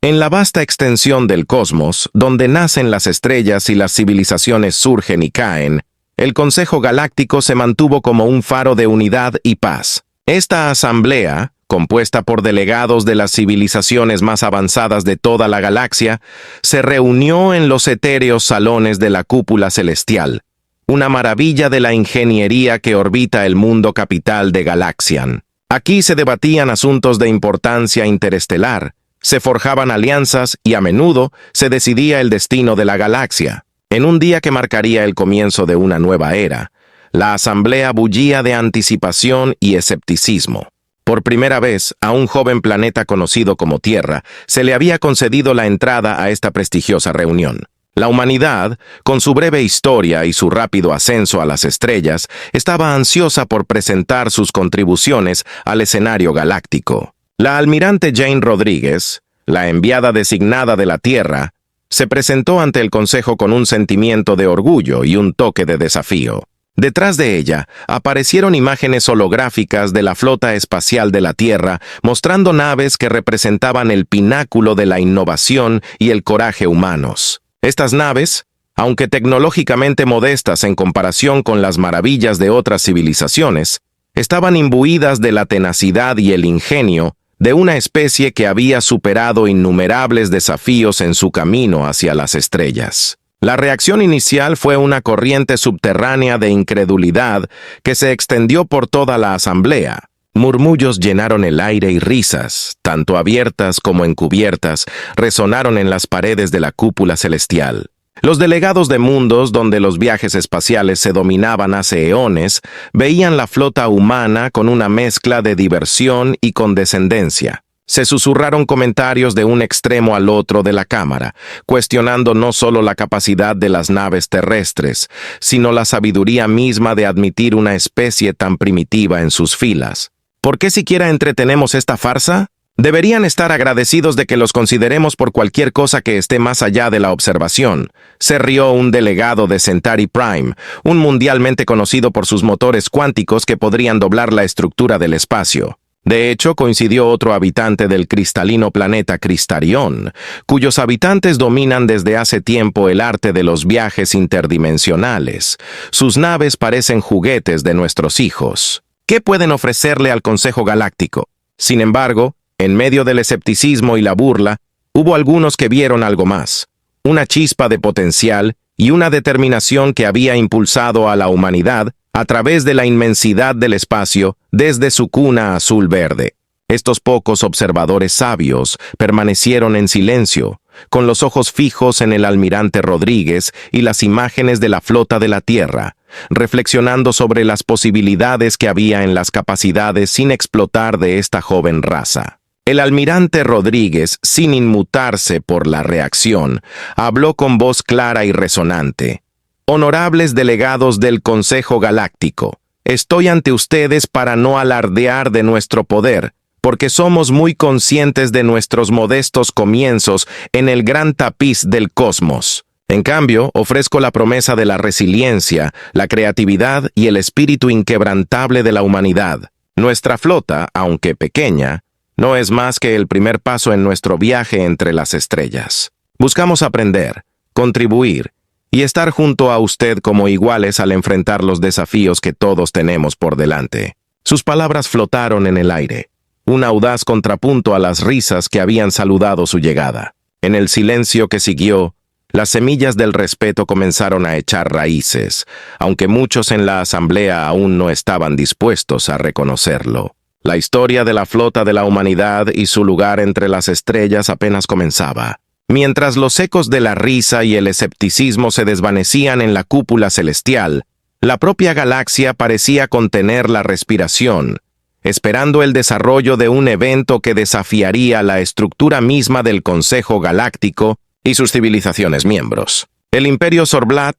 En la vasta extensión del cosmos, donde nacen las estrellas y las civilizaciones surgen y caen, el Consejo Galáctico se mantuvo como un faro de unidad y paz. Esta asamblea, compuesta por delegados de las civilizaciones más avanzadas de toda la galaxia, se reunió en los etéreos salones de la cúpula celestial, una maravilla de la ingeniería que orbita el mundo capital de Galaxian. Aquí se debatían asuntos de importancia interestelar, se forjaban alianzas y a menudo se decidía el destino de la galaxia. En un día que marcaría el comienzo de una nueva era, la asamblea bullía de anticipación y escepticismo. Por primera vez, a un joven planeta conocido como Tierra, se le había concedido la entrada a esta prestigiosa reunión. La humanidad, con su breve historia y su rápido ascenso a las estrellas, estaba ansiosa por presentar sus contribuciones al escenario galáctico. La almirante Jane Rodríguez, la enviada designada de la Tierra, se presentó ante el Consejo con un sentimiento de orgullo y un toque de desafío. Detrás de ella aparecieron imágenes holográficas de la flota espacial de la Tierra, mostrando naves que representaban el pináculo de la innovación y el coraje humanos. Estas naves, aunque tecnológicamente modestas en comparación con las maravillas de otras civilizaciones, estaban imbuidas de la tenacidad y el ingenio de una especie que había superado innumerables desafíos en su camino hacia las estrellas. La reacción inicial fue una corriente subterránea de incredulidad que se extendió por toda la asamblea. Murmullos llenaron el aire y risas, tanto abiertas como encubiertas, resonaron en las paredes de la cúpula celestial. Los delegados de mundos donde los viajes espaciales se dominaban hace eones, veían la flota humana con una mezcla de diversión y condescendencia. Se susurraron comentarios de un extremo al otro de la cámara, cuestionando no solo la capacidad de las naves terrestres, sino la sabiduría misma de admitir una especie tan primitiva en sus filas. ¿Por qué siquiera entretenemos esta farsa? Deberían estar agradecidos de que los consideremos por cualquier cosa que esté más allá de la observación, se rió un delegado de Centauri Prime, un mundialmente conocido por sus motores cuánticos que podrían doblar la estructura del espacio. De hecho, coincidió otro habitante del cristalino planeta Cristarión, cuyos habitantes dominan desde hace tiempo el arte de los viajes interdimensionales. Sus naves parecen juguetes de nuestros hijos. ¿Qué pueden ofrecerle al Consejo Galáctico? Sin embargo, en medio del escepticismo y la burla, hubo algunos que vieron algo más, una chispa de potencial y una determinación que había impulsado a la humanidad a través de la inmensidad del espacio desde su cuna azul-verde. Estos pocos observadores sabios permanecieron en silencio, con los ojos fijos en el almirante Rodríguez y las imágenes de la flota de la Tierra, reflexionando sobre las posibilidades que había en las capacidades sin explotar de esta joven raza. El almirante Rodríguez, sin inmutarse por la reacción, habló con voz clara y resonante. Honorables delegados del Consejo Galáctico, estoy ante ustedes para no alardear de nuestro poder, porque somos muy conscientes de nuestros modestos comienzos en el gran tapiz del cosmos. En cambio, ofrezco la promesa de la resiliencia, la creatividad y el espíritu inquebrantable de la humanidad. Nuestra flota, aunque pequeña, no es más que el primer paso en nuestro viaje entre las estrellas. Buscamos aprender, contribuir y estar junto a usted como iguales al enfrentar los desafíos que todos tenemos por delante. Sus palabras flotaron en el aire, un audaz contrapunto a las risas que habían saludado su llegada. En el silencio que siguió, las semillas del respeto comenzaron a echar raíces, aunque muchos en la asamblea aún no estaban dispuestos a reconocerlo. La historia de la flota de la humanidad y su lugar entre las estrellas apenas comenzaba. Mientras los ecos de la risa y el escepticismo se desvanecían en la cúpula celestial, la propia galaxia parecía contener la respiración, esperando el desarrollo de un evento que desafiaría la estructura misma del Consejo Galáctico y sus civilizaciones miembros. El Imperio Zorblat,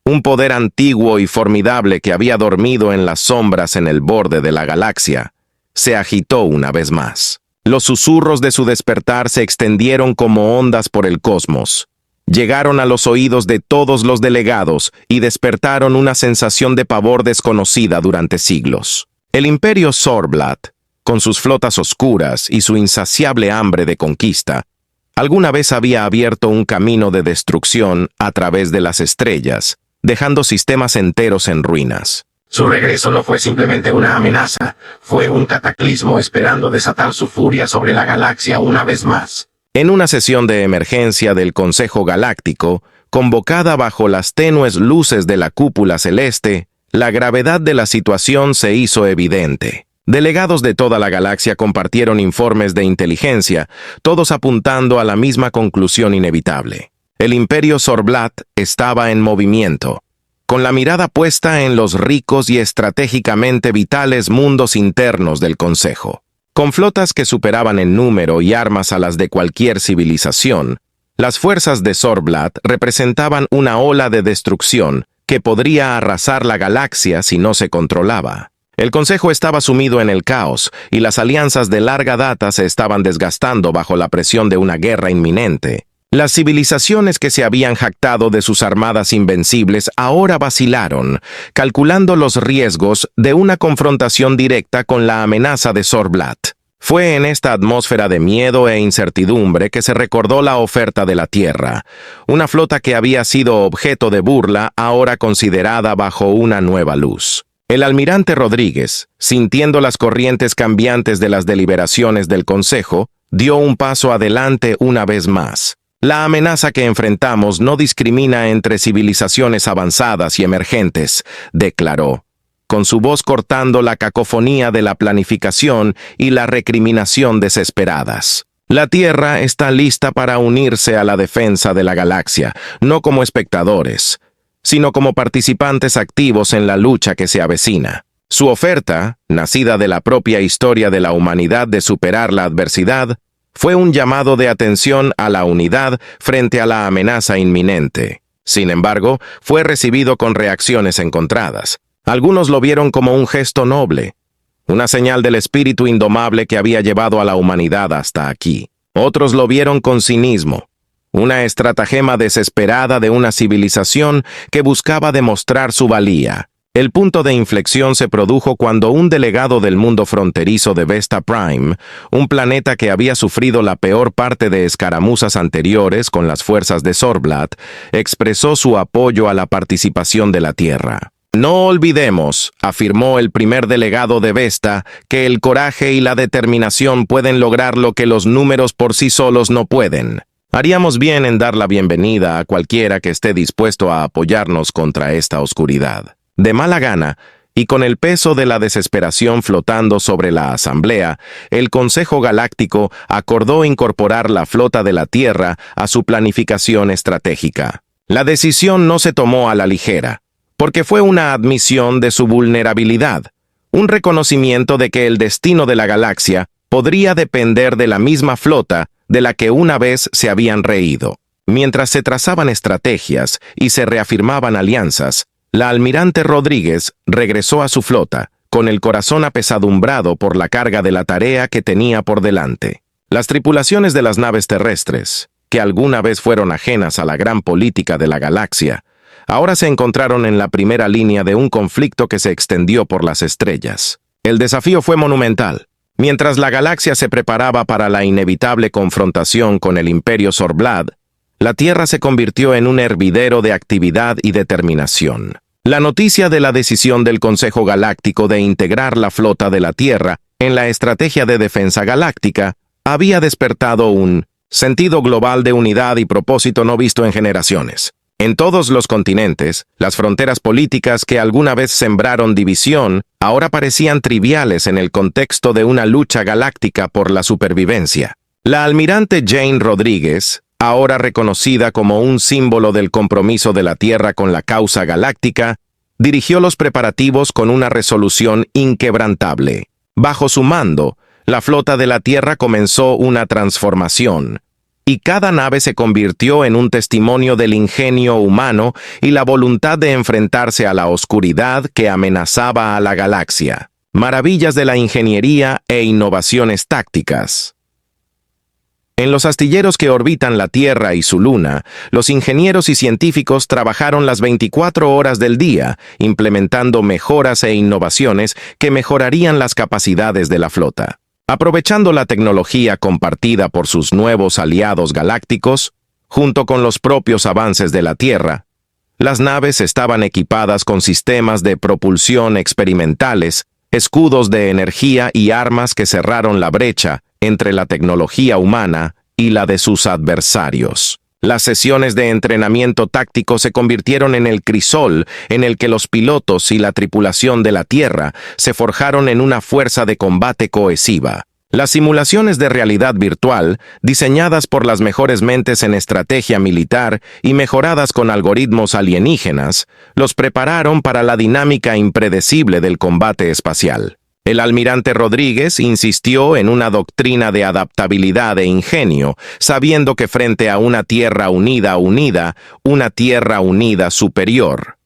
un poder antiguo y formidable que había dormido en las sombras en el borde de la galaxia, se agitó una vez más. Los susurros de su despertar se extendieron como ondas por el cosmos. Llegaron a los oídos de todos los delegados y despertaron una sensación de pavor desconocida durante siglos. El Imperio Zorblat, con sus flotas oscuras y su insaciable hambre de conquista, Alguna vez había abierto un camino de destrucción a través de las estrellas, dejando sistemas enteros en ruinas. Su regreso no fue simplemente una amenaza, fue un cataclismo esperando desatar su furia sobre la galaxia una vez más. En una sesión de emergencia del Consejo Galáctico, convocada bajo las tenues luces de la cúpula celeste, la gravedad de la situación se hizo evidente. Delegados de toda la galaxia compartieron informes de inteligencia, todos apuntando a la misma conclusión inevitable. El Imperio Zorblat estaba en movimiento, con la mirada puesta en los ricos y estratégicamente vitales mundos internos del Consejo. Con flotas que superaban en número y armas a las de cualquier civilización, las fuerzas de Zorblat representaban una ola de destrucción que podría arrasar la galaxia si no se controlaba. El Consejo estaba sumido en el caos y las alianzas de larga data se estaban desgastando bajo la presión de una guerra inminente. Las civilizaciones que se habían jactado de sus armadas invencibles ahora vacilaron, calculando los riesgos de una confrontación directa con la amenaza de Zorblat. Fue en esta atmósfera de miedo e incertidumbre que se recordó la oferta de la Tierra, una flota que había sido objeto de burla ahora considerada bajo una nueva luz. El almirante Rodríguez, sintiendo las corrientes cambiantes de las deliberaciones del Consejo, dio un paso adelante una vez más. La amenaza que enfrentamos no discrimina entre civilizaciones avanzadas y emergentes, declaró, con su voz cortando la cacofonía de la planificación y la recriminación desesperadas. La Tierra está lista para unirse a la defensa de la galaxia, no como espectadores, sino como participantes activos en la lucha que se avecina. Su oferta, nacida de la propia historia de la humanidad de superar la adversidad, fue un llamado de atención a la unidad frente a la amenaza inminente. Sin embargo, fue recibido con reacciones encontradas. Algunos lo vieron como un gesto noble, una señal del espíritu indomable que había llevado a la humanidad hasta aquí. Otros lo vieron con cinismo, una estratagema desesperada de una civilización que buscaba demostrar su valía. El punto de inflexión se produjo cuando un delegado del mundo fronterizo de Vesta Prime, un planeta que había sufrido la peor parte de escaramuzas anteriores con las fuerzas de Zorblat, expresó su apoyo a la participación de la Tierra. No olvidemos, afirmó el primer delegado de Vesta, que el coraje y la determinación pueden lograr lo que los números por sí solos no pueden. Haríamos bien en dar la bienvenida a cualquiera que esté dispuesto a apoyarnos contra esta oscuridad. De mala gana, y con el peso de la desesperación flotando sobre la Asamblea, el Consejo Galáctico acordó incorporar la flota de la Tierra a su planificación estratégica. La decisión no se tomó a la ligera, porque fue una admisión de su vulnerabilidad, un reconocimiento de que el destino de la galaxia podría depender de la misma flota de la que una vez se habían reído. Mientras se trazaban estrategias y se reafirmaban alianzas, la almirante Rodríguez regresó a su flota, con el corazón apesadumbrado por la carga de la tarea que tenía por delante. Las tripulaciones de las naves terrestres, que alguna vez fueron ajenas a la gran política de la galaxia, ahora se encontraron en la primera línea de un conflicto que se extendió por las estrellas. El desafío fue monumental. Mientras la galaxia se preparaba para la inevitable confrontación con el Imperio Zorblat, la Tierra se convirtió en un hervidero de actividad y determinación. La noticia de la decisión del Consejo Galáctico de integrar la flota de la Tierra en la estrategia de defensa galáctica había despertado un sentido global de unidad y propósito no visto en generaciones. En todos los continentes, las fronteras políticas que alguna vez sembraron división ahora parecían triviales en el contexto de una lucha galáctica por la supervivencia. La almirante Jane Rodríguez, ahora reconocida como un símbolo del compromiso de la Tierra con la causa galáctica, dirigió los preparativos con una resolución inquebrantable. Bajo su mando, la flota de la Tierra comenzó una transformación, y cada nave se convirtió en un testimonio del ingenio humano y la voluntad de enfrentarse a la oscuridad que amenazaba a la galaxia. Maravillas de la ingeniería e innovaciones tácticas. En los astilleros que orbitan la Tierra y su luna, los ingenieros y científicos trabajaron las 24 horas del día, implementando mejoras e innovaciones que mejorarían las capacidades de la flota. Aprovechando la tecnología compartida por sus nuevos aliados galácticos, junto con los propios avances de la Tierra, las naves estaban equipadas con sistemas de propulsión experimentales, escudos de energía y armas que cerraron la brecha entre la tecnología humana y la de sus adversarios. Las sesiones de entrenamiento táctico se convirtieron en el crisol en el que los pilotos y la tripulación de la Tierra se forjaron en una fuerza de combate cohesiva. Las simulaciones de realidad virtual, diseñadas por las mejores mentes en estrategia militar y mejoradas con algoritmos alienígenas, los prepararon para la dinámica impredecible del combate espacial. El almirante Rodríguez insistió en una doctrina de adaptabilidad e ingenio, sabiendo que frente a una Tierra unida, una Tierra unida superior.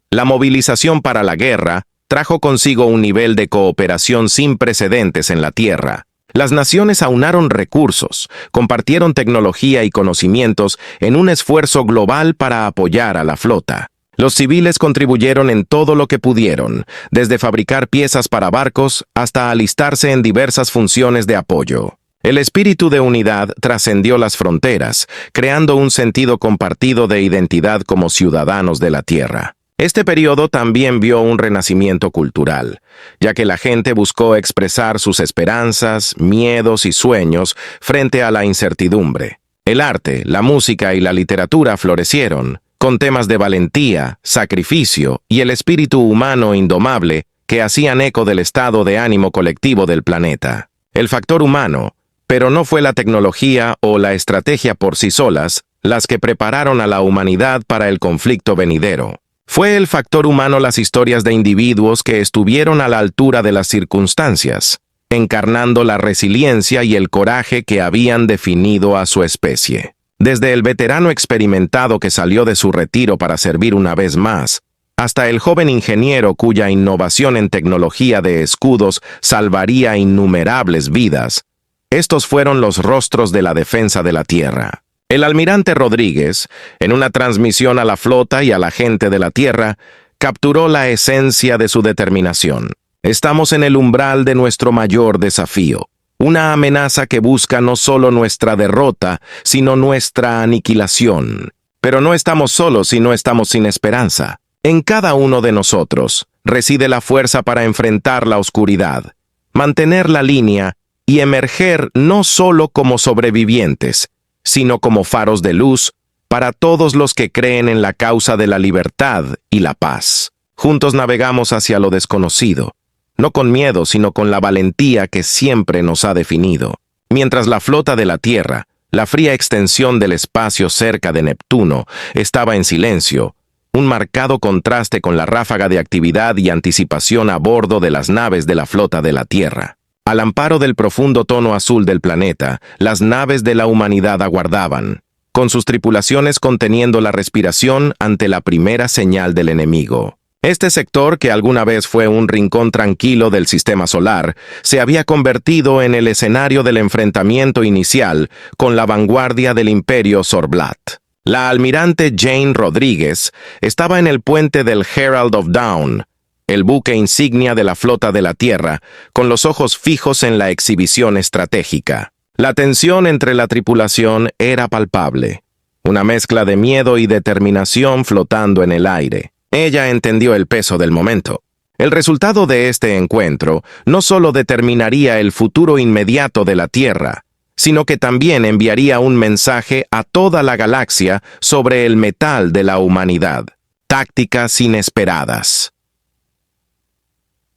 La movilización para la guerra trajo consigo un nivel de cooperación sin precedentes en la Tierra. Las naciones aunaron recursos, compartieron tecnología y conocimientos en un esfuerzo global para apoyar a la flota. Los civiles contribuyeron en todo lo que pudieron, desde fabricar piezas para barcos hasta alistarse en diversas funciones de apoyo. El espíritu de unidad trascendió las fronteras, creando un sentido compartido de identidad como ciudadanos de la Tierra. Este periodo también vio un renacimiento cultural, ya que la gente buscó expresar sus esperanzas, miedos y sueños frente a la incertidumbre. El arte, la música y la literatura florecieron, con temas de valentía, sacrificio y el espíritu humano indomable que hacían eco del estado de ánimo colectivo del planeta. El factor humano, pero no fue la tecnología o la estrategia por sí solas las que prepararon a la humanidad para el conflicto venidero. Fue el factor humano las historias de individuos que estuvieron a la altura de las circunstancias, encarnando la resiliencia y el coraje que habían definido a su especie. Desde el veterano experimentado que salió de su retiro para servir una vez más, hasta el joven ingeniero cuya innovación en tecnología de escudos salvaría innumerables vidas, estos fueron los rostros de la defensa de la Tierra. El almirante Rodríguez, en una transmisión a la flota y a la gente de la Tierra, capturó la esencia de su determinación. Estamos en el umbral de nuestro mayor desafío. Una amenaza que busca no solo nuestra derrota, sino nuestra aniquilación. Pero no estamos solos y no estamos sin esperanza. En cada uno de nosotros reside la fuerza para enfrentar la oscuridad, mantener la línea y emerger no solo como sobrevivientes, sino como faros de luz para todos los que creen en la causa de la libertad y la paz. Juntos navegamos hacia lo desconocido, no con miedo, sino con la valentía que siempre nos ha definido. Mientras la flota de la Tierra, la fría extensión del espacio cerca de Neptuno, estaba en silencio, un marcado contraste con la ráfaga de actividad y anticipación a bordo de las naves de la flota de la Tierra. Al amparo del profundo tono azul del planeta, las naves de la humanidad aguardaban, con sus tripulaciones conteniendo la respiración ante la primera señal del enemigo. Este sector, que alguna vez fue un rincón tranquilo del sistema solar, se había convertido en el escenario del enfrentamiento inicial con la vanguardia del Imperio Zorblat. La almirante Jane Rodríguez estaba en el puente del Herald of Dawn, el buque insignia de la flota de la Tierra, con los ojos fijos en la exhibición estratégica. La tensión entre la tripulación era palpable, una mezcla de miedo y determinación flotando en el aire. Ella entendió el peso del momento. El resultado de este encuentro no solo determinaría el futuro inmediato de la Tierra, sino que también enviaría un mensaje a toda la galaxia sobre el metal de la humanidad. Tácticas inesperadas.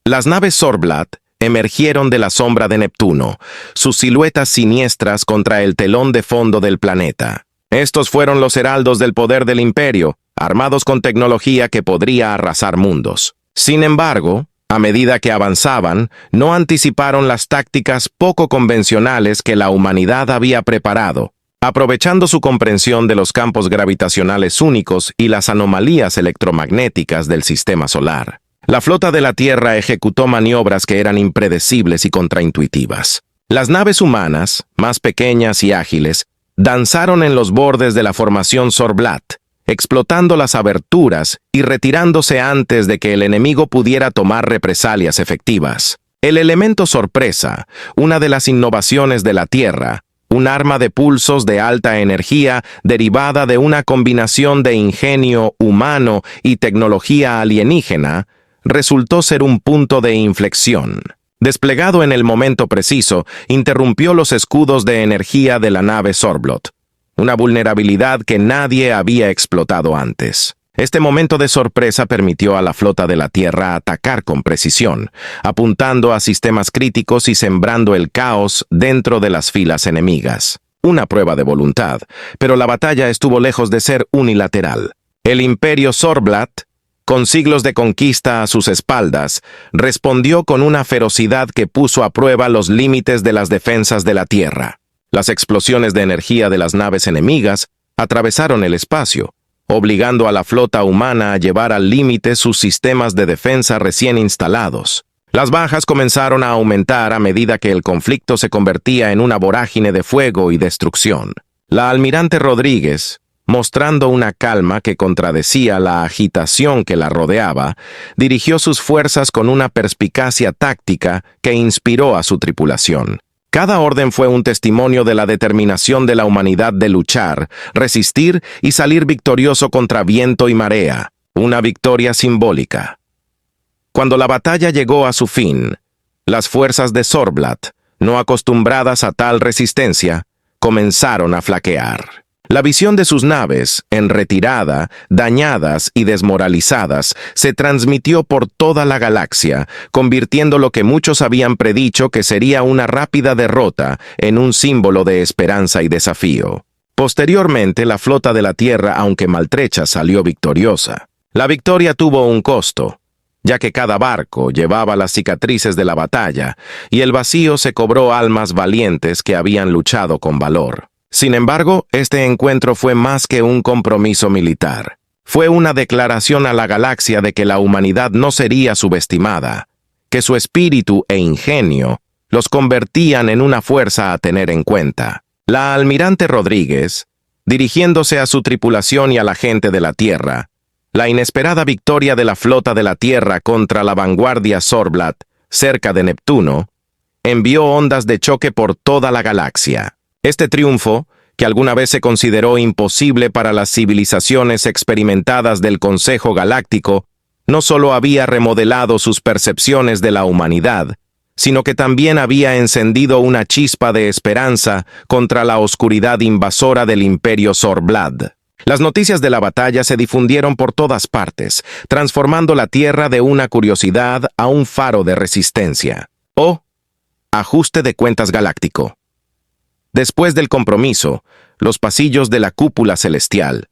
Las naves Zorblat emergieron de la sombra de Neptuno, sus siluetas siniestras contra el telón de fondo del planeta. Estos fueron los heraldos del poder del Imperio, armados con tecnología que podría arrasar mundos. Sin embargo, a medida que avanzaban, no anticiparon las tácticas poco convencionales que la humanidad había preparado, aprovechando su comprensión de los campos gravitacionales únicos y las anomalías electromagnéticas del sistema solar. La flota de la Tierra ejecutó maniobras que eran impredecibles y contraintuitivas. Las naves humanas, más pequeñas y ágiles, danzaron en los bordes de la formación Zorblat, explotando las aberturas y retirándose antes de que el enemigo pudiera tomar represalias efectivas. El elemento sorpresa, una de las innovaciones de la Tierra, un arma de pulsos de alta energía derivada de una combinación de ingenio humano y tecnología alienígena, resultó ser un punto de inflexión. Desplegado en el momento preciso, interrumpió los escudos de energía de la nave Sorblot, una vulnerabilidad que nadie había explotado antes. Este momento de sorpresa permitió a la flota de la Tierra atacar con precisión, apuntando a sistemas críticos y sembrando el caos dentro de las filas enemigas. Una prueba de voluntad, pero la batalla estuvo lejos de ser unilateral. El Imperio Sorblat, con siglos de conquista a sus espaldas, respondió con una ferocidad que puso a prueba los límites de las defensas de la Tierra. Las explosiones de energía de las naves enemigas atravesaron el espacio, obligando a la flota humana a llevar al límite sus sistemas de defensa recién instalados. Las bajas comenzaron a aumentar a medida que el conflicto se convertía en una vorágine de fuego y destrucción. La almirante Rodríguez, mostrando una calma que contradecía la agitación que la rodeaba, dirigió sus fuerzas con una perspicacia táctica que inspiró a su tripulación. Cada orden fue un testimonio de la determinación de la humanidad de luchar, resistir y salir victorioso contra viento y marea, una victoria simbólica. Cuando la batalla llegó a su fin, las fuerzas de Sorblat, no acostumbradas a tal resistencia, comenzaron a flaquear. La visión de sus naves, en retirada, dañadas y desmoralizadas, se transmitió por toda la galaxia, convirtiendo lo que muchos habían predicho que sería una rápida derrota en un símbolo de esperanza y desafío. Posteriormente, la flota de la Tierra, aunque maltrecha, salió victoriosa. La victoria tuvo un costo, ya que cada barco llevaba las cicatrices de la batalla, y el vacío se cobró almas valientes que habían luchado con valor. Sin embargo, este encuentro fue más que un compromiso militar. Fue una declaración a la galaxia de que la humanidad no sería subestimada, que su espíritu e ingenio los convertían en una fuerza a tener en cuenta. La almirante Rodríguez, dirigiéndose a su tripulación y a la gente de la Tierra, la inesperada victoria de la flota de la Tierra contra la vanguardia Sorblat, cerca de Neptuno, envió ondas de choque por toda la galaxia. Este triunfo, que alguna vez se consideró imposible para las civilizaciones experimentadas del Consejo Galáctico, no solo había remodelado sus percepciones de la humanidad, sino que también había encendido una chispa de esperanza contra la oscuridad invasora del Imperio Sorblad. Las noticias de la batalla se difundieron por todas partes, transformando la Tierra de una curiosidad a un faro de resistencia. Ajuste de cuentas galáctico. Después del compromiso, los pasillos de la cúpula celestial,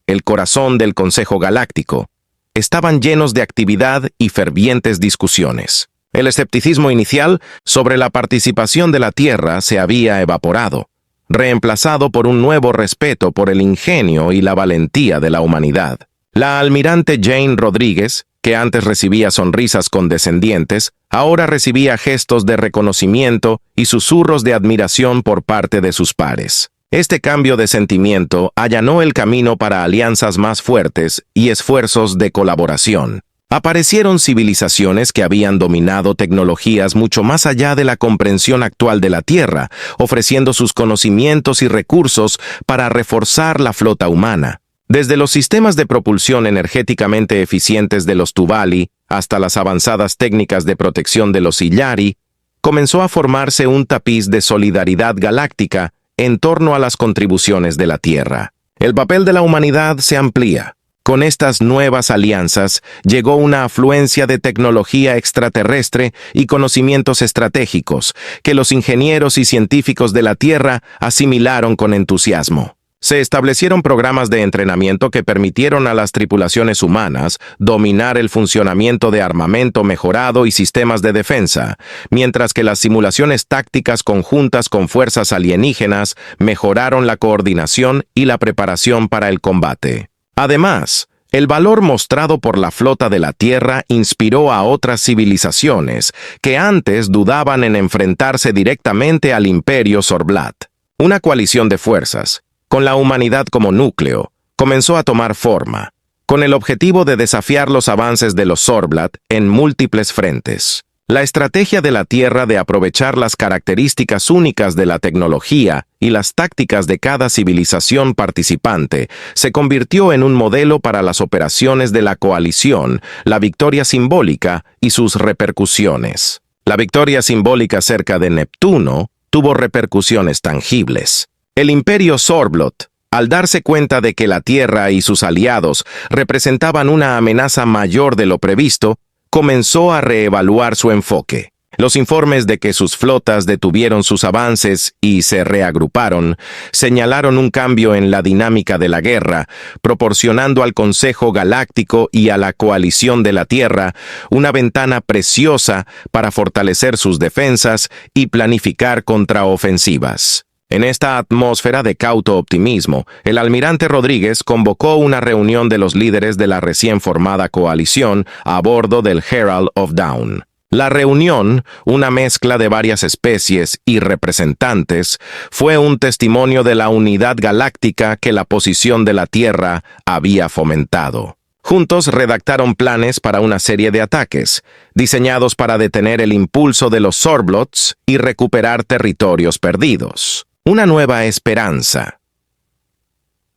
el corazón del Consejo Galáctico, estaban llenos de actividad y fervientes discusiones. El escepticismo inicial sobre la participación de la Tierra se había evaporado, reemplazado por un nuevo respeto por el ingenio y la valentía de la humanidad. La almirante Jane Rodríguez, que antes recibía sonrisas condescendientes, ahora recibía gestos de reconocimiento y susurros de admiración por parte de sus pares. Este cambio de sentimiento allanó el camino para alianzas más fuertes y esfuerzos de colaboración. Aparecieron civilizaciones que habían dominado tecnologías mucho más allá de la comprensión actual de la Tierra, ofreciendo sus conocimientos y recursos para reforzar la flota humana. Desde los sistemas de propulsión energéticamente eficientes de los Tuvali hasta las avanzadas técnicas de protección de los Illari, comenzó a formarse un tapiz de solidaridad galáctica en torno a las contribuciones de la Tierra. El papel de la humanidad se amplía. Con estas nuevas alianzas llegó una afluencia de tecnología extraterrestre y conocimientos estratégicos que los ingenieros y científicos de la Tierra asimilaron con entusiasmo. Se establecieron programas de entrenamiento que permitieron a las tripulaciones humanas dominar el funcionamiento de armamento mejorado y sistemas de defensa, mientras que las simulaciones tácticas conjuntas con fuerzas alienígenas mejoraron la coordinación y la preparación para el combate. Además, el valor mostrado por la flota de la Tierra inspiró a otras civilizaciones que antes dudaban en enfrentarse directamente al Imperio Sorblat. Una coalición de fuerzas, con la humanidad como núcleo, comenzó a tomar forma, con el objetivo de desafiar los avances de los Sorblat en múltiples frentes. La estrategia de la Tierra de aprovechar las características únicas de la tecnología y las tácticas de cada civilización participante se convirtió en un modelo para las operaciones de la coalición, la victoria simbólica y sus repercusiones. La victoria simbólica cerca de Neptuno tuvo repercusiones tangibles. El Imperio Sorblot, al darse cuenta de que la Tierra y sus aliados representaban una amenaza mayor de lo previsto, comenzó a reevaluar su enfoque. Los informes de que sus flotas detuvieron sus avances y se reagruparon señalaron un cambio en la dinámica de la guerra, proporcionando al Consejo Galáctico y a la Coalición de la Tierra una ventana preciosa para fortalecer sus defensas y planificar contraofensivas. En esta atmósfera de cauto optimismo, el almirante Rodríguez convocó una reunión de los líderes de la recién formada coalición a bordo del Herald of Dawn. La reunión, una mezcla de varias especies y representantes, fue un testimonio de la unidad galáctica que la posición de la Tierra había fomentado. Juntos redactaron planes para una serie de ataques, diseñados para detener el impulso de los Sorblots y recuperar territorios perdidos. Una nueva esperanza.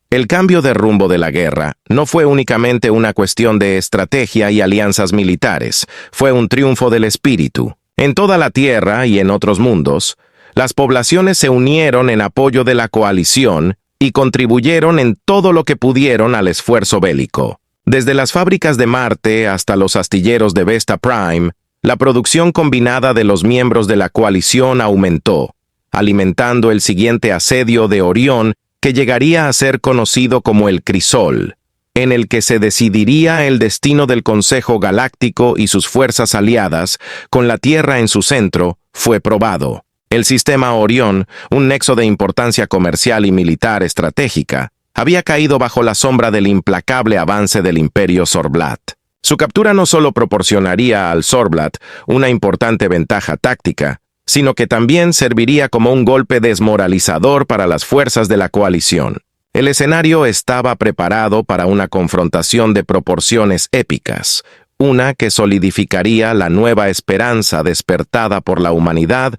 El cambio de rumbo de la guerra no fue únicamente una cuestión de estrategia y alianzas militares, fue un triunfo del espíritu. En toda la Tierra y en otros mundos, las poblaciones se unieron en apoyo de la coalición y contribuyeron en todo lo que pudieron al esfuerzo bélico. Desde las fábricas de Marte hasta los astilleros de Vesta Prime, la producción combinada de los miembros de la coalición aumentó, alimentando el siguiente asedio de Orión, que llegaría a ser conocido como el Crisol, en el que se decidiría el destino del Consejo Galáctico y sus fuerzas aliadas, con la Tierra en su centro, fue probado. El sistema Orión, un nexo de importancia comercial y militar estratégica, había caído bajo la sombra del implacable avance del Imperio Sorblat. Su captura no solo proporcionaría al Sorblat una importante ventaja táctica, sino que también serviría como un golpe desmoralizador para las fuerzas de la coalición. El escenario estaba preparado para una confrontación de proporciones épicas, una que solidificaría la nueva esperanza despertada por la humanidad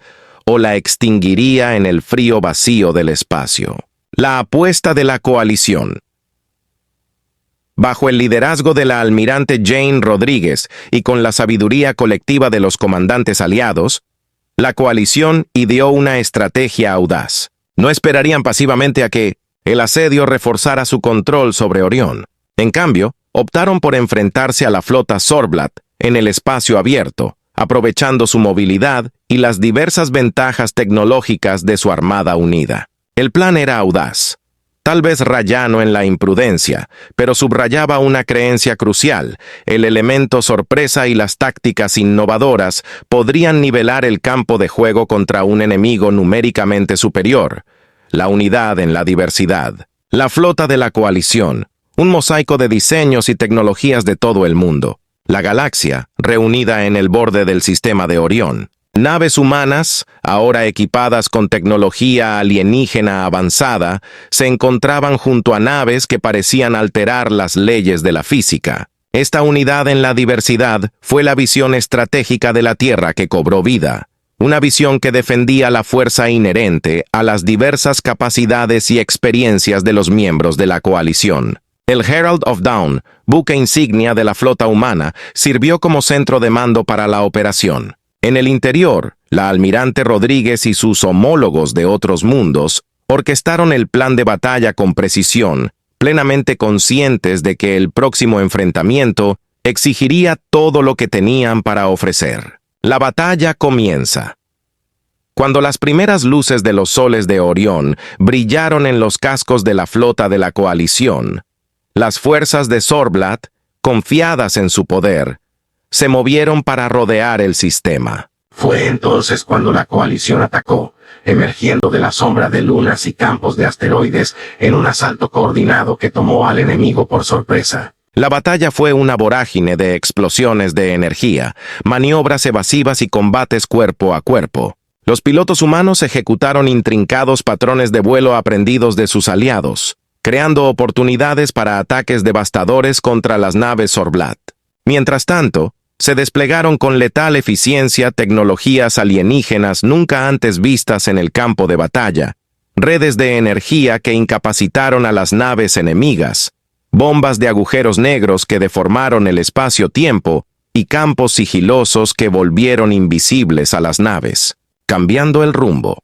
o la extinguiría en el frío vacío del espacio. La apuesta de la coalición. Bajo el liderazgo de la almirante Jane Rodríguez y con la sabiduría colectiva de los comandantes aliados, la coalición ideó una estrategia audaz. No esperarían pasivamente a que el asedio reforzara su control sobre Orión. En cambio, optaron por enfrentarse a la flota Sorblat en el espacio abierto, aprovechando su movilidad y las diversas ventajas tecnológicas de su armada unida. El plan era audaz, tal vez rayano en la imprudencia, pero subrayaba una creencia crucial: el elemento sorpresa y las tácticas innovadoras podrían nivelar el campo de juego contra un enemigo numéricamente superior. La unidad en la diversidad. La flota de la coalición, un mosaico de diseños y tecnologías de todo el mundo. La galaxia, reunida en el borde del sistema de Orión. Naves humanas, ahora equipadas con tecnología alienígena avanzada, se encontraban junto a naves que parecían alterar las leyes de la física. Esta unidad en la diversidad fue la visión estratégica de la Tierra que cobró vida. Una visión que defendía la fuerza inherente a las diversas capacidades y experiencias de los miembros de la coalición. El Herald of Dawn, buque insignia de la flota humana, sirvió como centro de mando para la operación. En el interior, la almirante Rodríguez y sus homólogos de otros mundos orquestaron el plan de batalla con precisión, plenamente conscientes de que el próximo enfrentamiento exigiría todo lo que tenían para ofrecer. La batalla comienza. Cuando las primeras luces de los soles de Orión brillaron en los cascos de la flota de la coalición, las fuerzas de Sorblat, confiadas en su poder, se movieron para rodear el sistema. Fue entonces cuando la coalición atacó, emergiendo de la sombra de lunas y campos de asteroides en un asalto coordinado que tomó al enemigo por sorpresa. La batalla fue una vorágine de explosiones de energía, maniobras evasivas y combates cuerpo a cuerpo. Los pilotos humanos ejecutaron intrincados patrones de vuelo aprendidos de sus aliados, creando oportunidades para ataques devastadores contra las naves Sorblat. Mientras tanto, Se desplegaron con letal eficiencia tecnologías alienígenas nunca antes vistas en el campo de batalla, redes de energía que incapacitaron a las naves enemigas, bombas de agujeros negros que deformaron el espacio-tiempo y campos sigilosos que volvieron invisibles a las naves, cambiando el rumbo.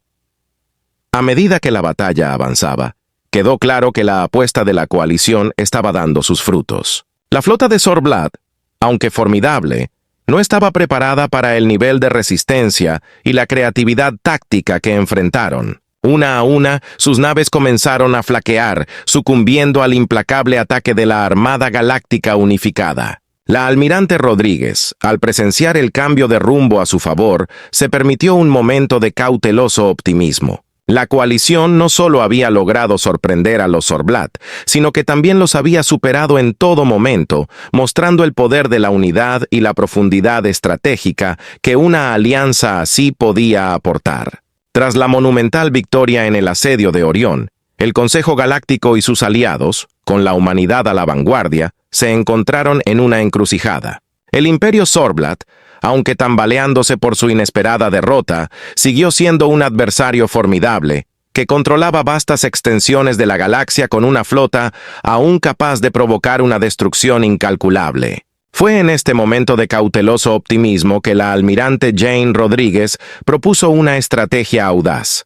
A medida que la batalla avanzaba, quedó claro que la apuesta de la coalición estaba dando sus frutos. La flota de Zorblat, aunque formidable, no estaba preparada para el nivel de resistencia y la creatividad táctica que enfrentaron. Una a una, sus naves comenzaron a flaquear, sucumbiendo al implacable ataque de la Armada Galáctica Unificada. La almirante Rodríguez, al presenciar el cambio de rumbo a su favor, se permitió un momento de cauteloso optimismo. La coalición no solo había logrado sorprender a los Zorblat, sino que también los había superado en todo momento, mostrando el poder de la unidad y la profundidad estratégica que una alianza así podía aportar. Tras la monumental victoria en el asedio de Orión, el Consejo Galáctico y sus aliados, con la humanidad a la vanguardia, se encontraron en una encrucijada. El Imperio Zorblat, aunque tambaleándose por su inesperada derrota, siguió siendo un adversario formidable, que controlaba vastas extensiones de la galaxia con una flota aún capaz de provocar una destrucción incalculable. Fue en este momento de cauteloso optimismo que la almirante Jane Rodríguez propuso una estrategia audaz,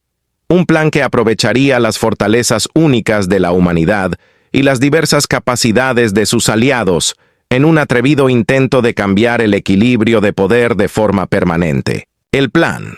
un plan que aprovecharía las fortalezas únicas de la humanidad y las diversas capacidades de sus aliados, en un atrevido intento de cambiar el equilibrio de poder de forma permanente. El plan.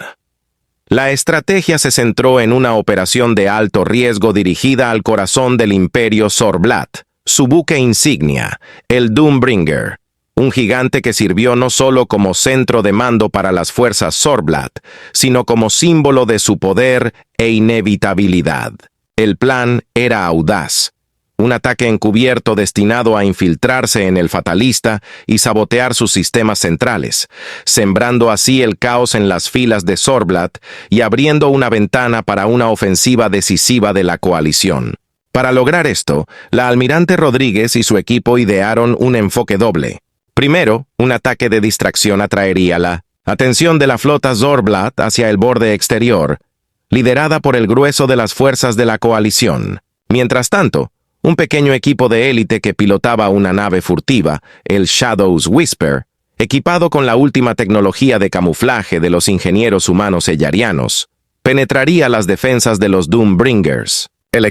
La estrategia se centró en una operación de alto riesgo dirigida al corazón del Imperio Zorblat, su buque insignia, el Doombringer, un gigante que sirvió no solo como centro de mando para las fuerzas Zorblat, sino como símbolo de su poder e inevitabilidad. El plan era audaz. Un ataque encubierto destinado a infiltrarse en el Fatalista y sabotear sus sistemas centrales, sembrando así el caos en las filas de Zorblat y abriendo una ventana para una ofensiva decisiva de la coalición. Para lograr esto, la almirante Rodríguez y su equipo idearon un enfoque doble. Primero, un ataque de distracción atraería la atención de la flota Zorblat hacia el borde exterior, liderada por el grueso de las fuerzas de la coalición. Mientras tanto, un pequeño equipo de élite que pilotaba una nave furtiva, el Shadow's Whisper, equipado con la última tecnología de camuflaje de los ingenieros humanos eyarianos, penetraría las defensas de los Doombringers. El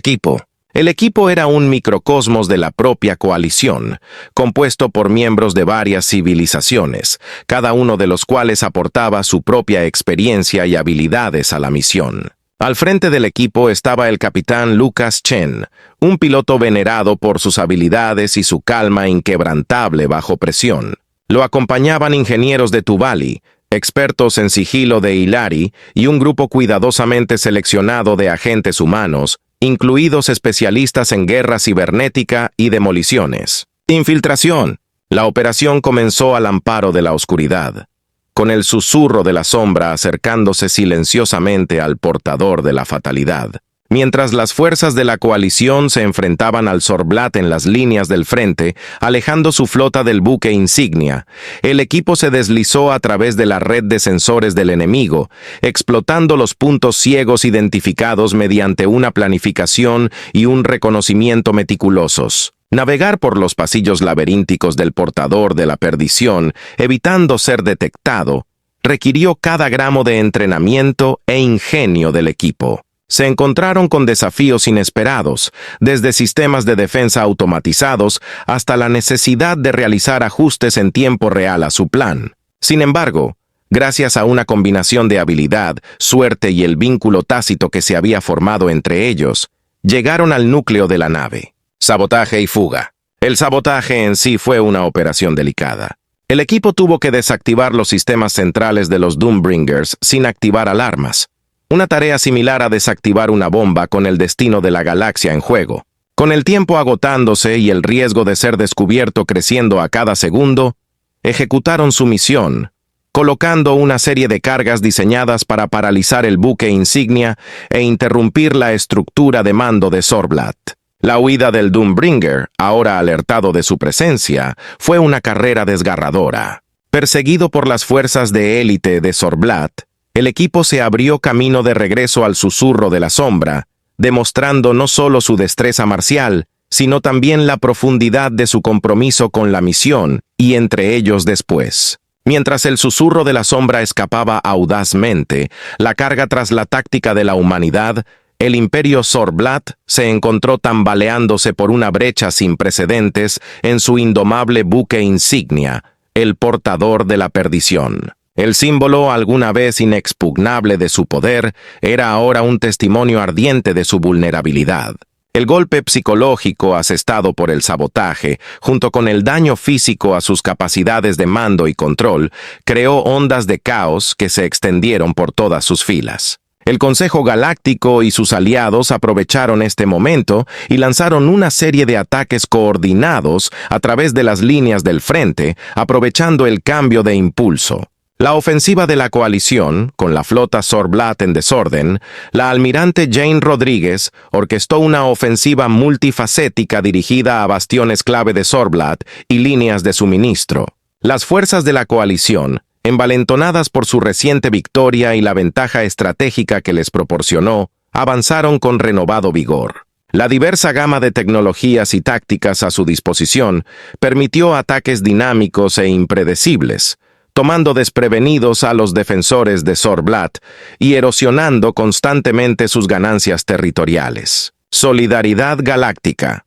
equipo era un microcosmos de la propia coalición, compuesto por miembros de varias civilizaciones, cada uno de los cuales aportaba su propia experiencia y habilidades a la misión. Al frente del equipo estaba el capitán Lucas Chen, un piloto venerado por sus habilidades y su calma inquebrantable bajo presión. Lo acompañaban ingenieros de Tubali, expertos en sigilo de Hilari y un grupo cuidadosamente seleccionado de agentes humanos, incluidos especialistas en guerra cibernética y demoliciones. Infiltración. La operación comenzó al amparo de la oscuridad, con el susurro de la sombra acercándose silenciosamente al portador de la fatalidad. Mientras las fuerzas de la coalición se enfrentaban al Zorblat en las líneas del frente, alejando su flota del buque insignia, el equipo se deslizó a través de la red de sensores del enemigo, explotando los puntos ciegos identificados mediante una planificación y un reconocimiento meticulosos. Navegar por los pasillos laberínticos del portador de la perdición, evitando ser detectado, requirió cada gramo de entrenamiento e ingenio del equipo. Se encontraron con desafíos inesperados, desde sistemas de defensa automatizados hasta la necesidad de realizar ajustes en tiempo real a su plan. Sin embargo, gracias a una combinación de habilidad, suerte y el vínculo tácito que se había formado entre ellos, llegaron al núcleo de la nave. Sabotaje y fuga. El sabotaje en sí fue una operación delicada. El equipo tuvo que desactivar los sistemas centrales de los Doombringers sin activar alarmas. Una tarea similar a desactivar una bomba con el destino de la galaxia en juego. Con el tiempo agotándose y el riesgo de ser descubierto creciendo a cada segundo, ejecutaron su misión, colocando una serie de cargas diseñadas para paralizar el buque insignia e interrumpir la estructura de mando de Zorblat. La huida del Doombringer, ahora alertado de su presencia, fue una carrera desgarradora. Perseguido por las fuerzas de élite de Zorblat, el equipo se abrió camino de regreso al susurro de la sombra, demostrando no solo su destreza marcial, sino también la profundidad de su compromiso con la misión, y entre ellos después. Mientras el susurro de la sombra escapaba audazmente, la carga tras la táctica de la humanidad, el imperio Zorblat se encontró tambaleándose por una brecha sin precedentes en su indomable buque insignia, el portador de la perdición. El símbolo, alguna vez inexpugnable de su poder, era ahora un testimonio ardiente de su vulnerabilidad. El golpe psicológico asestado por el sabotaje, junto con el daño físico a sus capacidades de mando y control, creó ondas de caos que se extendieron por todas sus filas. El Consejo Galáctico y sus aliados aprovecharon este momento y lanzaron una serie de ataques coordinados a través de las líneas del frente, aprovechando el cambio de impulso. La ofensiva de la coalición, con la flota Zorblat en desorden, la almirante Jane Rodríguez orquestó una ofensiva multifacética dirigida a bastiones clave de Zorblat y líneas de suministro. Las fuerzas de la coalición, envalentonadas por su reciente victoria y la ventaja estratégica que les proporcionó, avanzaron con renovado vigor. La diversa gama de tecnologías y tácticas a su disposición permitió ataques dinámicos e impredecibles, tomando desprevenidos a los defensores de Zorblat y erosionando constantemente sus ganancias territoriales. Solidaridad galáctica.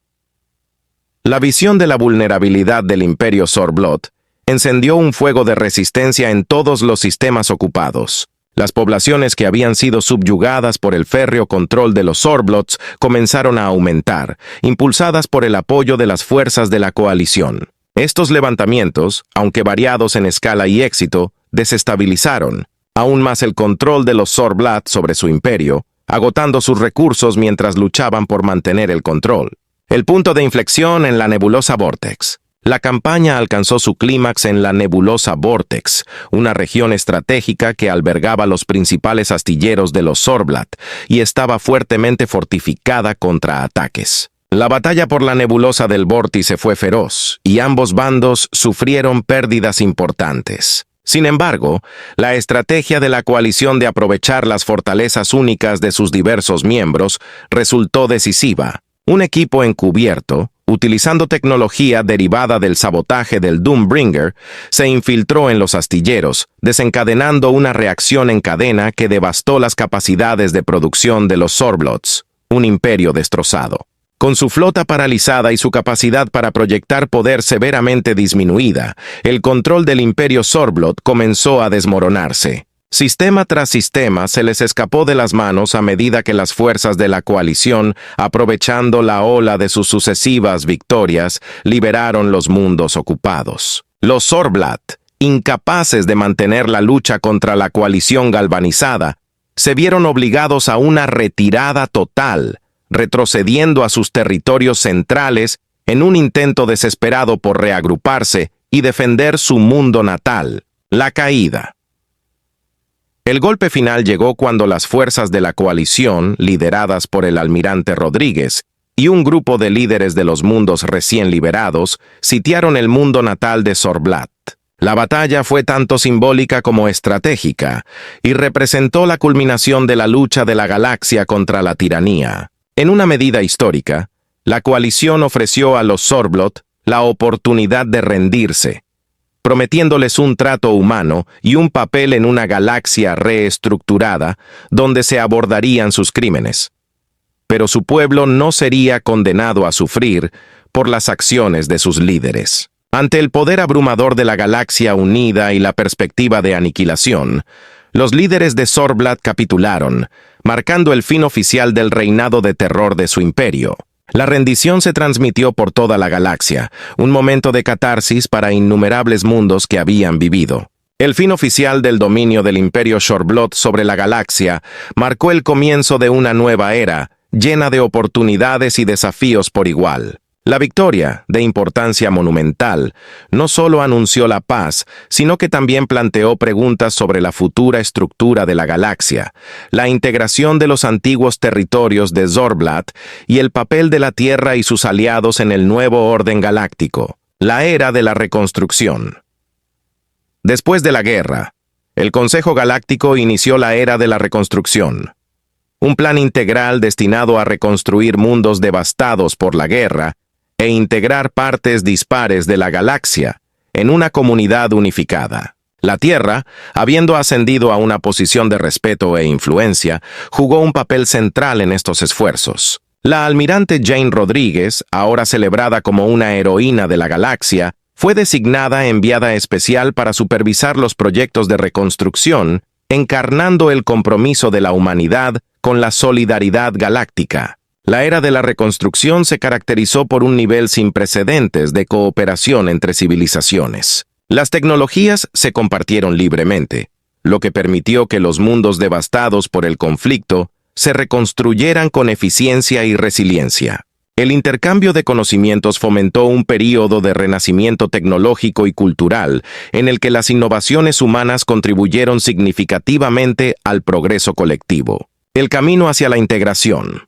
La visión de la vulnerabilidad del imperio Zorblat encendió un fuego de resistencia en todos los sistemas ocupados. Las poblaciones que habían sido subyugadas por el férreo control de los Zorblots comenzaron a aumentar, impulsadas por el apoyo de las fuerzas de la coalición. Estos levantamientos, aunque variados en escala y éxito, desestabilizaron aún más el control de los Zorblat sobre su imperio, agotando sus recursos mientras luchaban por mantener el control. El punto de inflexión en la nebulosa Vortex. La campaña alcanzó su clímax en la nebulosa Vortex, una región estratégica que albergaba los principales astilleros de los Zorblat y estaba fuertemente fortificada contra ataques. La batalla por la nebulosa del vórtice fue feroz, y ambos bandos sufrieron pérdidas importantes. Sin embargo, la estrategia de la coalición de aprovechar las fortalezas únicas de sus diversos miembros resultó decisiva. Un equipo encubierto, utilizando tecnología derivada del sabotaje del Doombringer, se infiltró en los astilleros, desencadenando una reacción en cadena que devastó las capacidades de producción de los Zorblots, un imperio destrozado. Con su flota paralizada y su capacidad para proyectar poder severamente disminuida, el control del imperio Zorblot comenzó a desmoronarse. Sistema tras sistema se les escapó de las manos a medida que las fuerzas de la coalición, aprovechando la ola de sus sucesivas victorias, liberaron los mundos ocupados. Los Zorblat, incapaces de mantener la lucha contra la coalición galvanizada, se vieron obligados a una retirada total, retrocediendo a sus territorios centrales en un intento desesperado por reagruparse y defender su mundo natal, la caída. El golpe final llegó cuando las fuerzas de la coalición, lideradas por el almirante Rodríguez, y un grupo de líderes de los mundos recién liberados, sitiaron el mundo natal de Zorblat. La batalla fue tanto simbólica como estratégica, y representó la culminación de la lucha de la galaxia contra la tiranía. En una medida histórica, la coalición ofreció a los Zorblot la oportunidad de rendirse, prometiéndoles un trato humano y un papel en una galaxia reestructurada donde se abordarían sus crímenes. Pero su pueblo no sería condenado a sufrir por las acciones de sus líderes. Ante el poder abrumador de la galaxia unida y la perspectiva de aniquilación, los líderes de Zorblat capitularon, marcando el fin oficial del reinado de terror de su imperio. La rendición se transmitió por toda la galaxia, un momento de catarsis para innumerables mundos que habían vivido. El fin oficial del dominio del imperio Zorblat sobre la galaxia marcó el comienzo de una nueva era, llena de oportunidades y desafíos por igual. La victoria, de importancia monumental, no solo anunció la paz, sino que también planteó preguntas sobre la futura estructura de la galaxia, la integración de los antiguos territorios de Zorblat y el papel de la Tierra y sus aliados en el nuevo orden galáctico, la era de la reconstrucción. Después de la guerra, el Consejo Galáctico inició la era de la reconstrucción. Un plan integral destinado a reconstruir mundos devastados por la guerra e integrar partes dispares de la galaxia en una comunidad unificada. La Tierra, habiendo ascendido a una posición de respeto e influencia, jugó un papel central en estos esfuerzos. La almirante Jane Rodríguez, ahora celebrada como una heroína de la galaxia, fue designada enviada especial para supervisar los proyectos de reconstrucción, encarnando el compromiso de la humanidad con la solidaridad galáctica. La era de la reconstrucción se caracterizó por un nivel sin precedentes de cooperación entre civilizaciones. Las tecnologías se compartieron libremente, lo que permitió que los mundos devastados por el conflicto se reconstruyeran con eficiencia y resiliencia. El intercambio de conocimientos fomentó un período de renacimiento tecnológico y cultural en el que las innovaciones humanas contribuyeron significativamente al progreso colectivo. El camino hacia la integración.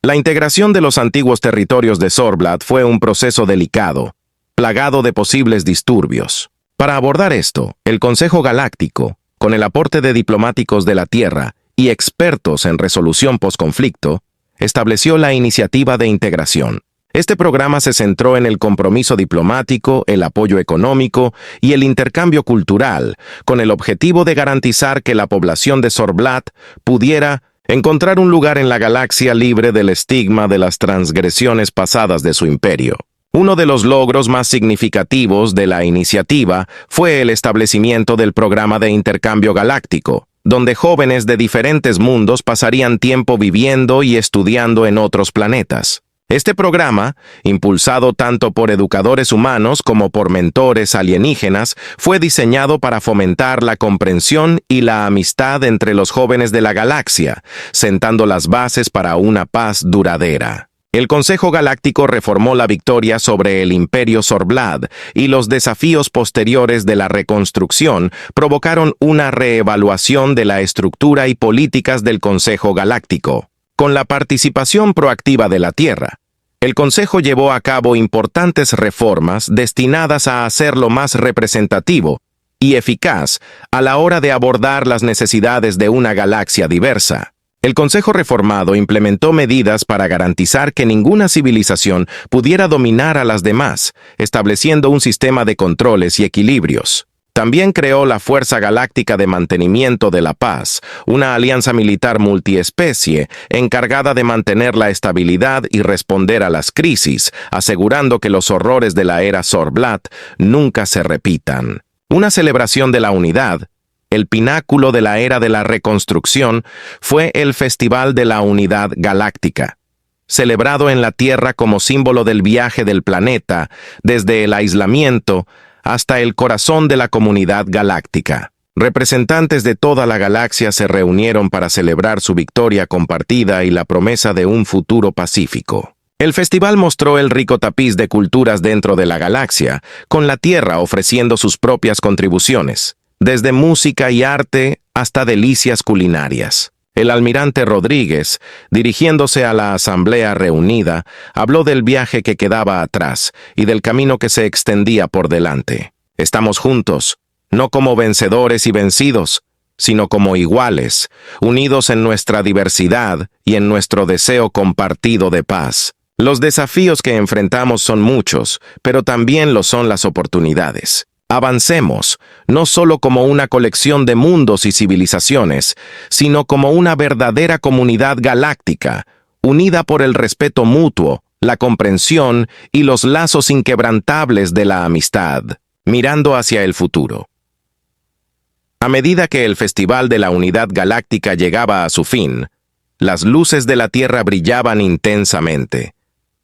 La integración de los antiguos territorios de Zorblat fue un proceso delicado, plagado de posibles disturbios. Para abordar esto, el Consejo Galáctico, con el aporte de diplomáticos de la Tierra y expertos en resolución posconflicto, estableció la iniciativa de integración. Este programa se centró en el compromiso diplomático, el apoyo económico y el intercambio cultural, con el objetivo de garantizar que la población de Zorblat pudiera encontrar un lugar en la galaxia libre del estigma de las transgresiones pasadas de su imperio. Uno de los logros más significativos de la iniciativa fue el establecimiento del programa de intercambio galáctico, donde jóvenes de diferentes mundos pasarían tiempo viviendo y estudiando en otros planetas. Este programa, impulsado tanto por educadores humanos como por mentores alienígenas, fue diseñado para fomentar la comprensión y la amistad entre los jóvenes de la galaxia, sentando las bases para una paz duradera. El Consejo Galáctico reformó la victoria sobre el Imperio Zorblat y los desafíos posteriores de la reconstrucción provocaron una reevaluación de la estructura y políticas del Consejo Galáctico. Con la participación proactiva de la Tierra, el Consejo llevó a cabo importantes reformas destinadas a hacerlo más representativo y eficaz a la hora de abordar las necesidades de una galaxia diversa. El Consejo reformado implementó medidas para garantizar que ninguna civilización pudiera dominar a las demás, estableciendo un sistema de controles y equilibrios. También creó la Fuerza Galáctica de Mantenimiento de la Paz, una alianza militar multiespecie encargada de mantener la estabilidad y responder a las crisis, asegurando que los horrores de la era Zorblat nunca se repitan. Una celebración de la unidad, el pináculo de la era de la reconstrucción, fue el Festival de la Unidad Galáctica, celebrado en la Tierra como símbolo del viaje del planeta, desde el aislamiento hasta el corazón de la comunidad galáctica. Representantes de toda la galaxia se reunieron para celebrar su victoria compartida y la promesa de un futuro pacífico. El festival mostró el rico tapiz de culturas dentro de la galaxia, con la Tierra ofreciendo sus propias contribuciones, desde música y arte hasta delicias culinarias. El almirante Rodríguez, dirigiéndose a la asamblea reunida, habló del viaje que quedaba atrás y del camino que se extendía por delante. Estamos juntos, no como vencedores y vencidos, sino como iguales, unidos en nuestra diversidad y en nuestro deseo compartido de paz. Los desafíos que enfrentamos son muchos, pero también lo son las oportunidades. Avancemos, no solo como una colección de mundos y civilizaciones, sino como una verdadera comunidad galáctica, unida por el respeto mutuo, la comprensión y los lazos inquebrantables de la amistad, mirando hacia el futuro. A medida que el Festival de la Unidad Galáctica llegaba a su fin, las luces de la Tierra brillaban intensamente,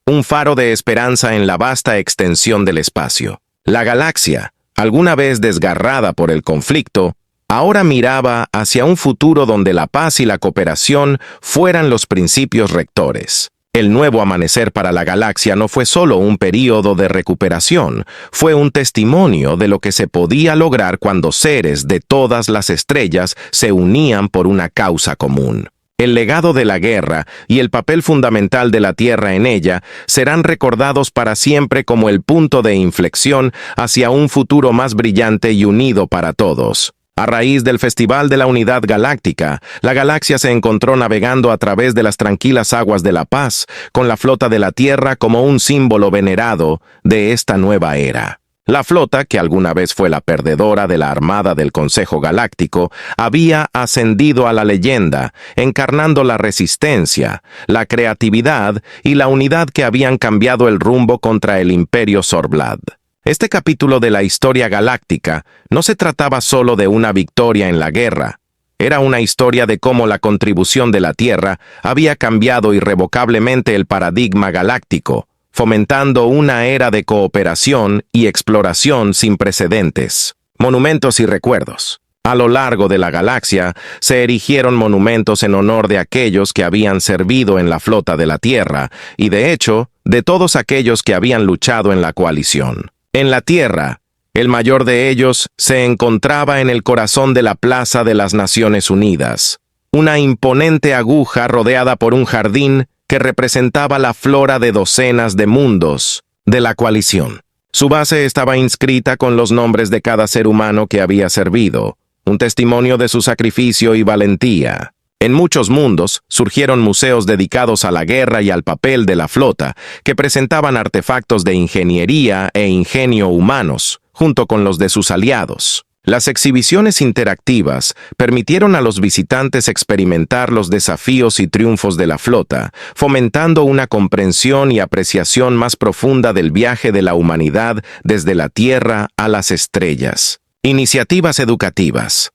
un faro de esperanza en la vasta extensión del espacio. La galaxia, alguna vez desgarrada por el conflicto, ahora miraba hacia un futuro donde la paz y la cooperación fueran los principios rectores. El nuevo amanecer para la galaxia no fue solo un período de recuperación, fue un testimonio de lo que se podía lograr cuando seres de todas las estrellas se unían por una causa común. El legado de la guerra y el papel fundamental de la Tierra en ella serán recordados para siempre como el punto de inflexión hacia un futuro más brillante y unido para todos. A raíz del Festival de la Unidad Galáctica, la galaxia se encontró navegando a través de las tranquilas aguas de la paz, con la flota de la Tierra como un símbolo venerado de esta nueva era. La flota, que alguna vez fue la perdedora de la Armada del Consejo Galáctico, había ascendido a la leyenda, encarnando la resistencia, la creatividad y la unidad que habían cambiado el rumbo contra el Imperio Sorblad. Este capítulo de la historia galáctica no se trataba solo de una victoria en la guerra. Era una historia de cómo la contribución de la Tierra había cambiado irrevocablemente el paradigma galáctico, fomentando una era de cooperación y exploración sin precedentes. Monumentos y recuerdos. A lo largo de la galaxia se erigieron monumentos en honor de aquellos que habían servido en la flota de la Tierra y, de hecho, de todos aquellos que habían luchado en la coalición. En la Tierra, el mayor de ellos se encontraba en el corazón de la Plaza de las Naciones Unidas, una imponente aguja rodeada por un jardín que representaba la flora de docenas de mundos de la coalición. Su base estaba inscrita con los nombres de cada ser humano que había servido, un testimonio de su sacrificio y valentía. En muchos mundos surgieron museos dedicados a la guerra y al papel de la flota, que presentaban artefactos de ingeniería e ingenio humanos, junto con los de sus aliados. Las exhibiciones interactivas permitieron a los visitantes experimentar los desafíos y triunfos de la flota, fomentando una comprensión y apreciación más profunda del viaje de la humanidad desde la Tierra a las estrellas. Iniciativas educativas.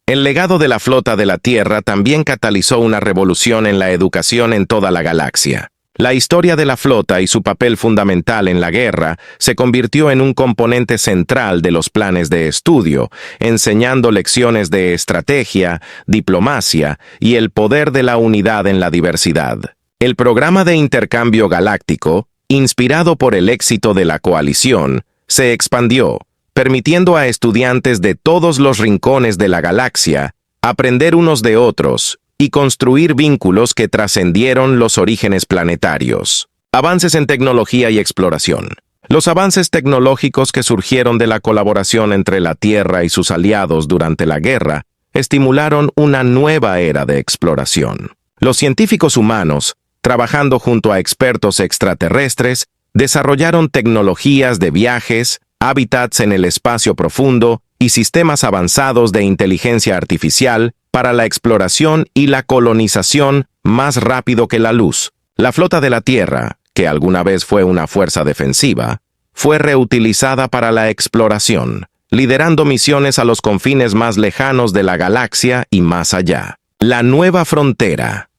El legado de la flota de la Tierra también catalizó una revolución en la educación en toda la galaxia. La historia de la flota y su papel fundamental en la guerra se convirtió en un componente central de los planes de estudio, enseñando lecciones de estrategia, diplomacia y el poder de la unidad en la diversidad. El programa de intercambio galáctico, inspirado por el éxito de la coalición, se expandió, permitiendo a estudiantes de todos los rincones de la galaxia aprender unos de otros y construir vínculos que trascendieron los orígenes planetarios. Avances en tecnología y exploración. Los avances tecnológicos que surgieron de la colaboración entre la Tierra y sus aliados durante la guerra estimularon una nueva era de exploración. Los científicos humanos, trabajando junto a expertos extraterrestres, desarrollaron tecnologías de viajes, hábitats en el espacio profundo y sistemas avanzados de inteligencia artificial para la exploración y la colonización más rápido que la luz. La flota de la Tierra, que alguna vez fue una fuerza defensiva, fue reutilizada para la exploración, liderando misiones a los confines más lejanos de la galaxia y más allá. La nueva frontera.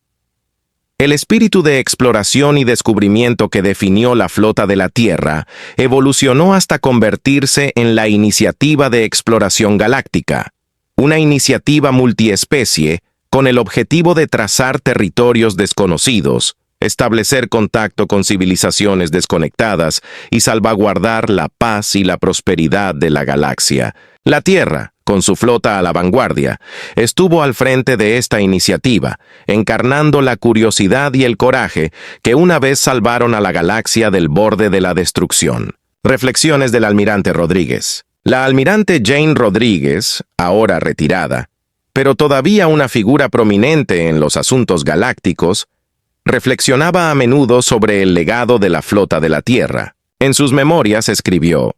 El espíritu de exploración y descubrimiento que definió la flota de la Tierra evolucionó hasta convertirse en la Iniciativa de Exploración Galáctica, una iniciativa multiespecie con el objetivo de trazar territorios desconocidos, establecer contacto con civilizaciones desconectadas y salvaguardar la paz y la prosperidad de la galaxia. La Tierra, con su flota a la vanguardia, estuvo al frente de esta iniciativa, encarnando la curiosidad y el coraje que una vez salvaron a la galaxia del borde de la destrucción. Reflexiones del almirante Rodríguez. La almirante Jane Rodríguez, ahora retirada, pero todavía una figura prominente en los asuntos galácticos, reflexionaba a menudo sobre el legado de la flota de la Tierra. En sus memorias escribió: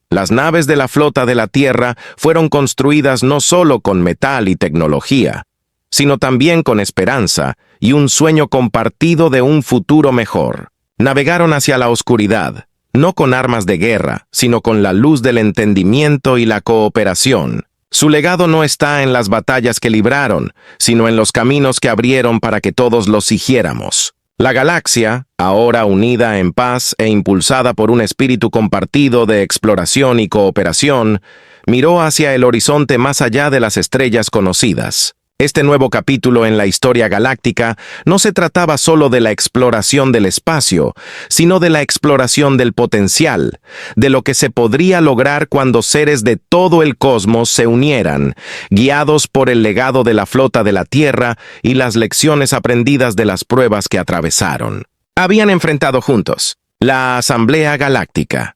"Las naves de la flota de la Tierra fueron construidas no solo con metal y tecnología, sino también con esperanza y un sueño compartido de un futuro mejor. Navegaron hacia la oscuridad, no con armas de guerra, sino con la luz del entendimiento y la cooperación. Su legado no está en las batallas que libraron, sino en los caminos que abrieron para que todos los siguiéramos. La galaxia, ahora unida en paz e impulsada por un espíritu compartido de exploración y cooperación, miró hacia el horizonte más allá de las estrellas conocidas. Este nuevo capítulo en la historia galáctica no se trataba solo de la exploración del espacio, sino de la exploración del potencial, de lo que se podría lograr cuando seres de todo el cosmos se unieran, guiados por el legado de la flota de la Tierra y las lecciones aprendidas de las pruebas que atravesaron. Habían enfrentado juntos la Asamblea Galáctica.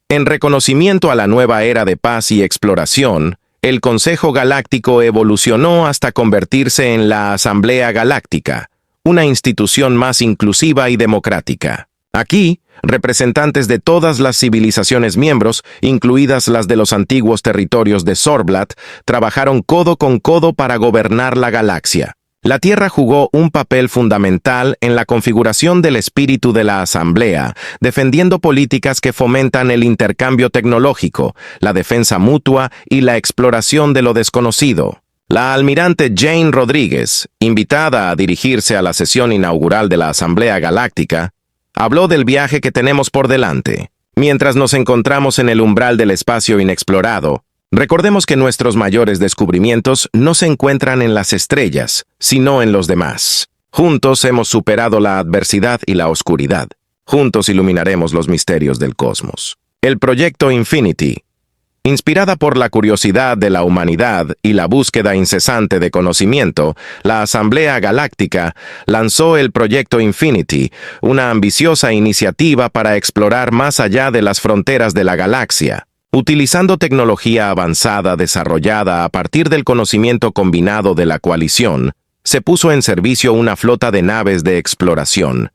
En reconocimiento a la nueva era de paz y exploración, el Consejo Galáctico evolucionó hasta convertirse en la Asamblea Galáctica, una institución más inclusiva y democrática. Aquí, representantes de todas las civilizaciones miembros, incluidas las de los antiguos territorios de Zorblat, trabajaron codo con codo para gobernar la galaxia. La Tierra jugó un papel fundamental en la configuración del espíritu de la Asamblea, defendiendo políticas que fomentan el intercambio tecnológico, la defensa mutua y la exploración de lo desconocido. La almirante Jane Rodríguez, invitada a dirigirse a la sesión inaugural de la Asamblea Galáctica, habló del viaje que tenemos por delante. Mientras nos encontramos en el umbral del espacio inexplorado, recordemos que nuestros mayores descubrimientos no se encuentran en las estrellas, sino en los demás. Juntos hemos superado la adversidad y la oscuridad. Juntos iluminaremos los misterios del cosmos. El Proyecto Infinity. Inspirada por la curiosidad de la humanidad y la búsqueda incesante de conocimiento, la Asamblea Galáctica lanzó el Proyecto Infinity, una ambiciosa iniciativa para explorar más allá de las fronteras de la galaxia. Utilizando tecnología avanzada desarrollada a partir del conocimiento combinado de la coalición, se puso en servicio una flota de naves de exploración,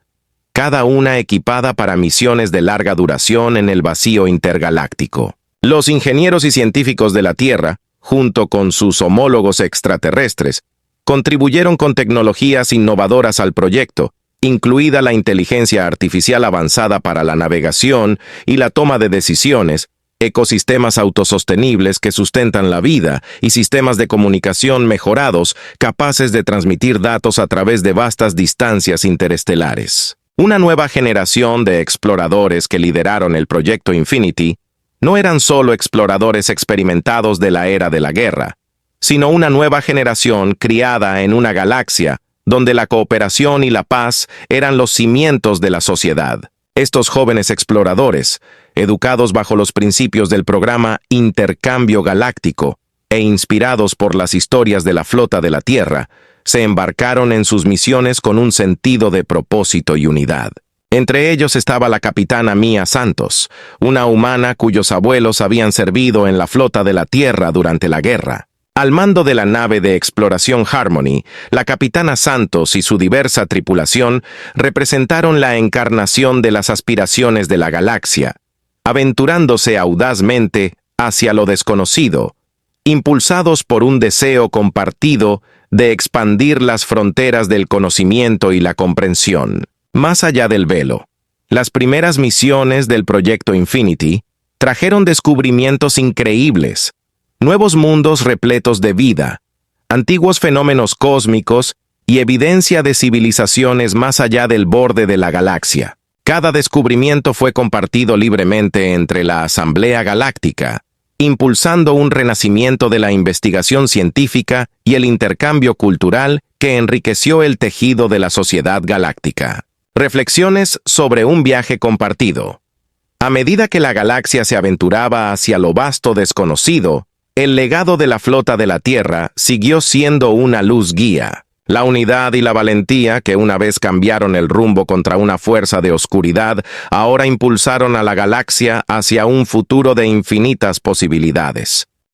cada una equipada para misiones de larga duración en el vacío intergaláctico. Los ingenieros y científicos de la Tierra, junto con sus homólogos extraterrestres, contribuyeron con tecnologías innovadoras al proyecto, incluida la inteligencia artificial avanzada para la navegación y la toma de decisiones, ecosistemas autosostenibles que sustentan la vida y sistemas de comunicación mejorados capaces de transmitir datos a través de vastas distancias interestelares. Una nueva generación de exploradores que lideraron el Proyecto Infinity no eran solo exploradores experimentados de la era de la guerra, sino una nueva generación criada en una galaxia donde la cooperación y la paz eran los cimientos de la sociedad. Estos jóvenes exploradores, educados bajo los principios del programa Intercambio Galáctico e inspirados por las historias de la flota de la Tierra, se embarcaron en sus misiones con un sentido de propósito y unidad. Entre ellos estaba la capitana Mia Santos, una humana cuyos abuelos habían servido en la flota de la Tierra durante la guerra. Al mando de la nave de exploración Harmony, la capitana Santos y su diversa tripulación representaron la encarnación de las aspiraciones de la galaxia, aventurándose audazmente hacia lo desconocido, impulsados por un deseo compartido de expandir las fronteras del conocimiento y la comprensión. Más allá del velo, las primeras misiones del Proyecto Infinity trajeron descubrimientos increíbles, nuevos mundos repletos de vida, antiguos fenómenos cósmicos y evidencia de civilizaciones más allá del borde de la galaxia. Cada descubrimiento fue compartido libremente entre la Asamblea Galáctica, impulsando un renacimiento de la investigación científica y el intercambio cultural que enriqueció el tejido de la sociedad galáctica. Reflexiones sobre un viaje compartido. A medida que la galaxia se aventuraba hacia lo vasto desconocido, el legado de la flota de la Tierra siguió siendo una luz guía. La unidad y la valentía que una vez cambiaron el rumbo contra una fuerza de oscuridad, ahora impulsaron a la galaxia hacia un futuro de infinitas posibilidades.